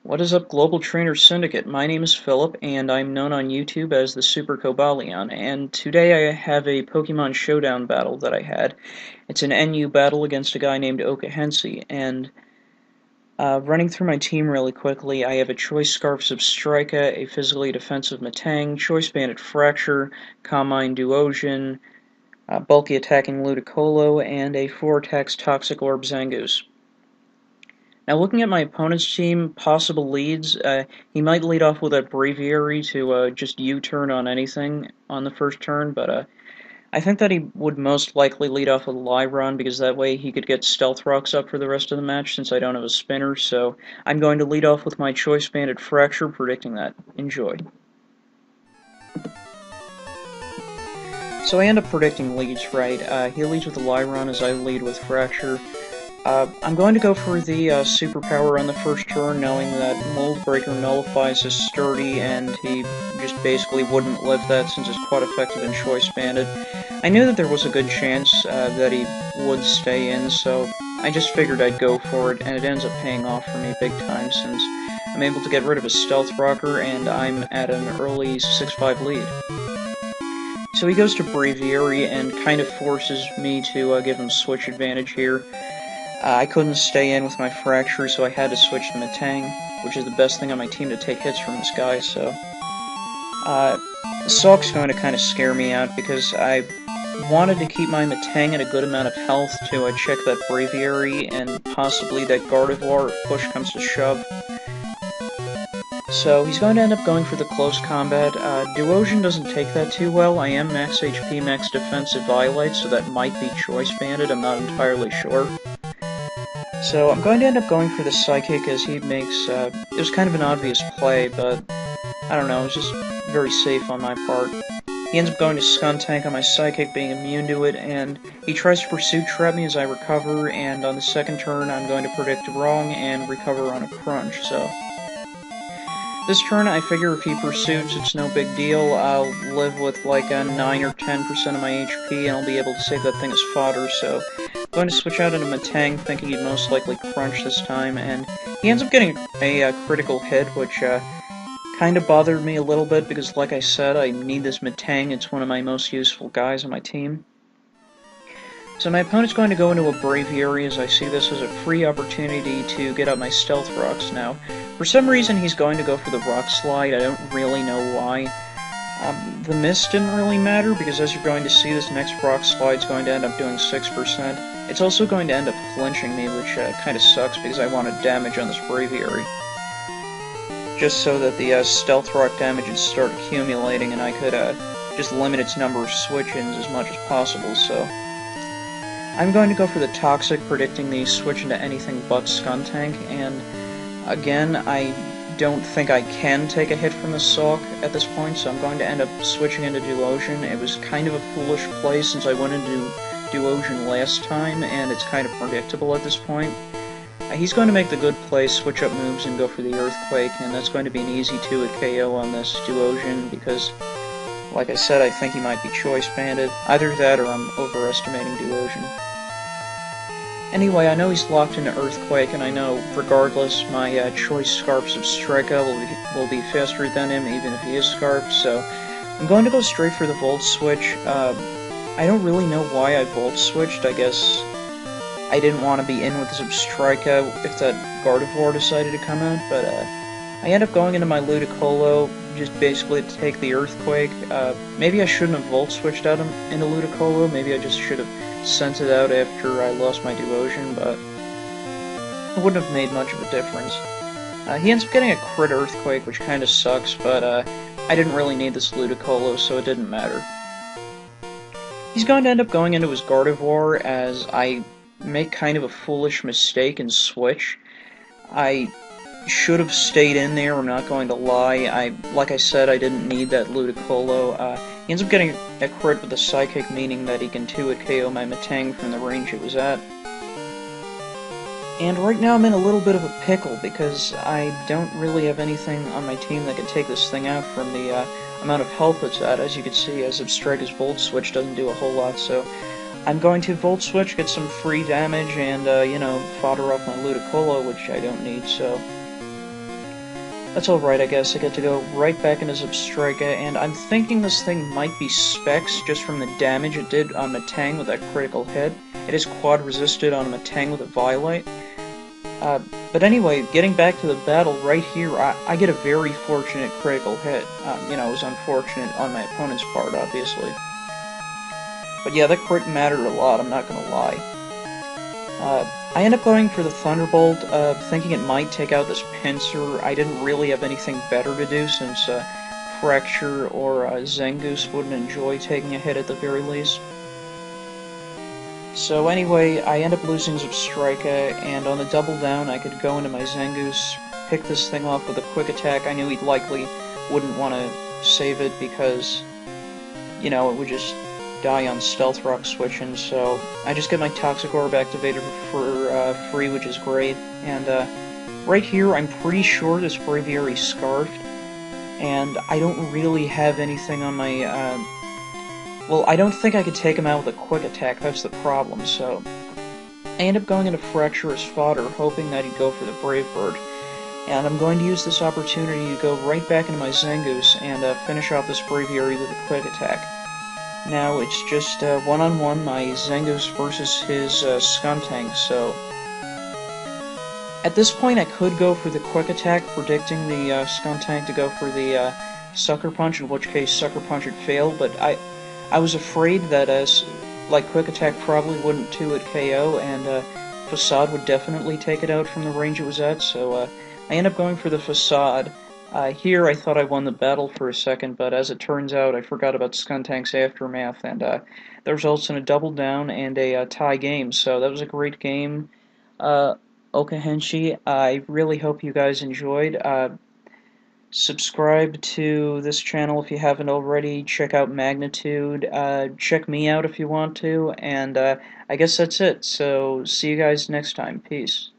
What is up, Global Trainer Syndicate? My name is Philip, and I'm known on YouTube as Thesupercobalion, and today I have a Pokemon Showdown battle that I had. It's an NU battle against a guy named Okahensei, and running through my team really quickly, I have a Choice Scarf Substrika, a Physically Defensive Metang, Choice Banded Fracture, Calm Mind Duosion, Bulky Attacking Ludicolo, and a 4-attacks Toxic Orb Zangoose. Now, looking at my opponent's team, possible leads, he might lead off with a Braviary to just U-turn on anything on the first turn, but I think that he would most likely lead off with Lyron, because that way he could get Stealth Rocks up for the rest of the match since I don't have a spinner, so I'm going to lead off with my Choice Banded Fracture, predicting that. Enjoy. So I end up predicting leads right. He leads with the Lyron as I lead with Fracture. I'm going to go for the superpower on the first turn, knowing that Mold Breaker nullifies his Sturdy, and he just basically wouldn't live that since it's quite effective in Choice Banded. I knew that there was a good chance that he would stay in, so I just figured I'd go for it, and it ends up paying off for me big time since I'm able to get rid of his Stealth Rocker, and I'm at an early 6-5 lead. So he goes to Braviary and kind of forces me to give him switch advantage here. I couldn't stay in with my Fracture, so I had to switch to Metang, which is the best thing on my team to take hits from this guy, so... Sulk's going to kind of scare me out, because I wanted to keep my Metang at a good amount of health to check that Braviary, and possibly that Gardevoir if push comes to shove. So he's going to end up going for the close combat. Duosion doesn't take that too well. I am max HP, max defensive Violite, so that might be Choice Banded, I'm not entirely sure. So I'm going to end up going for the Psychic as he makes, it was kind of an obvious play, but I don't know, it was just very safe on my part. He ends up going to Skuntank on my Psychic, being immune to it, and he tries to Pursuit Trap me as I recover, and on the second turn I'm going to predict wrong and recover on a Crunch, so... This turn, I figure if he pursues, it's no big deal. I'll live with like a 9 or 10% of my HP, and I'll be able to save that thing as fodder, so... I'm going to switch out into Metang, thinking he'd most likely Crunch this time, and he ends up getting a critical hit, which kind of bothered me a little bit, because like I said, I need this Metang, it's one of my most useful guys on my team. So my opponent's going to go into a Braviary, as I see this as a free opportunity to get out my Stealth Rocks now. For some reason he's going to go for the Rock Slide, I don't really know why. The miss didn't really matter, because as you're going to see, this next Rock Slide's going to end up doing 6%. It's also going to end up flinching me, which kind of sucks, because I wanted damage on this Braviary. Just so that the Stealth Rock damage would start accumulating, and I could just limit its number of switch-ins as much as possible, so... I'm going to go for the Toxic, predicting the switch into anything but Skuntank, and again, I don't think I can take a hit from the Sulk at this point, so I'm going to end up switching into Duosion. It was kind of a foolish play since I went into Duosion last time, and it's kind of predictable at this point. He's going to make the good play, switch up moves, and go for the Earthquake, and that's going to be an easy 2-hit KO on this Duosion, because, like I said, I think he might be Choice Banded. Either that or I'm overestimating Duosion. Anyway, I know he's locked into Earthquake, and I know, regardless, my Choice Scarf Substrika will be faster than him, even if he is Scarfed, so I'm going to go straight for the Volt Switch. I don't really know why I Volt Switched. I guess I didn't want to be in with the Substrika if that Gardevoir decided to come out, but I end up going into my Ludicolo, just basically to take the Earthquake. Maybe I shouldn't have Volt Switched out into Ludicolo, maybe I just should have sent it out after I lost my Duosion, but it wouldn't have made much of a difference. He ends up getting a crit Earthquake, which kind of sucks, but I didn't really need this Ludicolo, so it didn't matter. He's going to end up going into his Gardevoir, as I make kind of a foolish mistake and switch. I should have stayed in there, I'm not going to lie. Like I said, I didn't need that Ludicolo. He ends up getting a crit with the Psychic, meaning that he can 2-hit KO my Metang from the range it was at. And right now I'm in a little bit of a pickle, because I don't really have anything on my team that can take this thing out from the amount of health it's at. As you can see, as Substrika's Volt Switch doesn't do a whole lot, so I'm going to Volt Switch, get some free damage, and, you know, fodder off my Ludicolo, which I don't need, so... That's alright, I guess. I get to go right back into Zubstrika, and I'm thinking this thing might be Specs just from the damage it did on Metang with that critical hit. It is quad-resisted on Metang with a Violite. But anyway, getting back to the battle right here, I get a very fortunate critical hit. You know, it was unfortunate on my opponent's part, obviously. But yeah, that crit mattered a lot, I'm not gonna lie. I end up going for the Thunderbolt, thinking it might take out this Pinsir. I didn't really have anything better to do since Fracture or Zangoose wouldn't enjoy taking a hit at the very least. So anyway, I end up losing Zubstrika, and on the double down I could go into my Zangoose, pick this thing off with a quick attack. I knew he likely wouldn't want to save it because, you know, it would just die on Stealth Rock switching, so I just get my Toxic Orb activated for free, which is great. And right here, I'm pretty sure this Braviary's Scarfed, and I don't really have anything on my, well, I don't think I could take him out with a quick attack, that's the problem, so I end up going into Fracture as fodder, hoping that he'd go for the Brave Bird. And I'm going to use this opportunity to go right back into my Zangoose and finish off this Braviary with a quick attack. Now it's just one-on-one, my Zangoose versus his Skuntank, so at this point I could go for the quick attack, predicting the Skuntank to go for the Sucker Punch, in which case Sucker Punch would fail, but I was afraid that like quick attack probably wouldn't 2-hit KO, and Facade would definitely take it out from the range it was at, so I end up going for the Facade. Here I thought I won the battle for a second, but as it turns out I forgot about Skuntank's Aftermath, and that results in a double down and a tie game, so that was a great game. Okahensei, I really hope you guys enjoyed. Subscribe to this channel if you haven't already, check out Magnitude, check me out if you want to, and I guess that's it, so see you guys next time. Peace.